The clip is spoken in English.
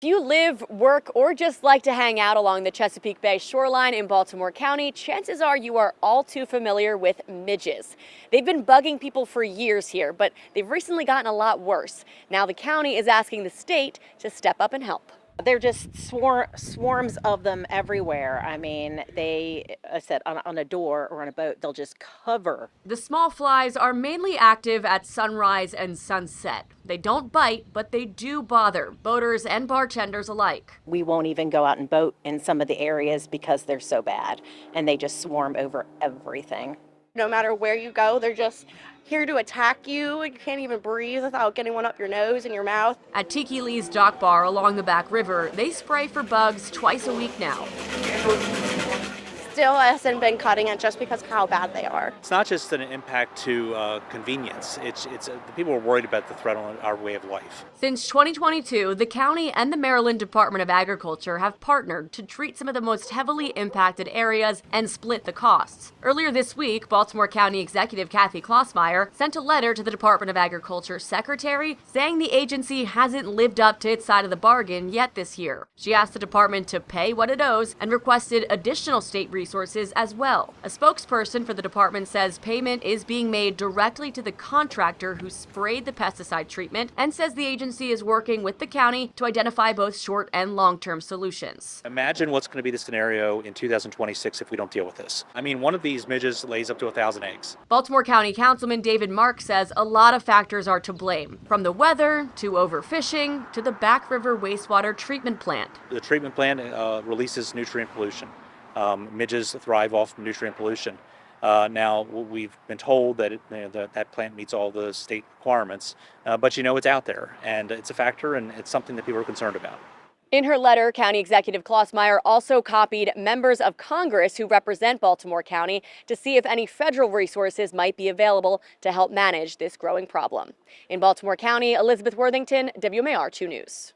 If you live, work, or just like to hang out along the Chesapeake Bay shoreline in Baltimore County, chances are you are all too familiar with midges. They've been bugging people for years here, but they've recently gotten a lot worse. Now the county is asking the state to step up and help. They're just swarms of them everywhere. I mean, I said, on a door or on a boat, they'll just cover. The small flies are mainly active at sunrise and sunset. They don't bite, but they do bother boaters and bartenders alike. We won't even go out and boat in some of the areas because they're so bad, and they just swarm over everything. No matter where you go, they're just here to attack you. You can't even breathe without getting one up your nose and your mouth. At Tiki Lee's dock bar along the back river, they spray for bugs twice a week now. Still hasn't been cutting it just because of how bad they are. It's not just an impact to convenience. It's the people are worried about the threat on our way of life. Since 2022, the county and the Maryland Department of Agriculture have partnered to treat some of the most heavily impacted areas and split the costs. Earlier this week, Baltimore County Executive Kathy Klausmeier sent a letter to the Department of Agriculture secretary saying the agency hasn't lived up to its side of the bargain yet this year. She asked the department to pay what it owes and requested additional state resources as well. A spokesperson for the department says payment is being made directly to the contractor who sprayed the pesticide treatment and says the agency is working with the county to identify both short and long-term solutions. Imagine what's going to be the scenario in 2026 if we don't deal with this. I mean, one of these midges lays up to 1,000 eggs. Baltimore County Councilman David Mark says a lot of factors are to blame, from the weather to overfishing to the Back River wastewater treatment plant. The treatment plant releases nutrient pollution. Midges thrive off nutrient pollution. Now, we've been told that that plant meets all the state requirements, but it's out there, and it's a factor, and it's something that people are concerned about. In her letter, County Executive Klausmeier also copied members of Congress who represent Baltimore County to see if any federal resources might be available to help manage this growing problem. In Baltimore County, Elizabeth Worthington, wmar 2 News.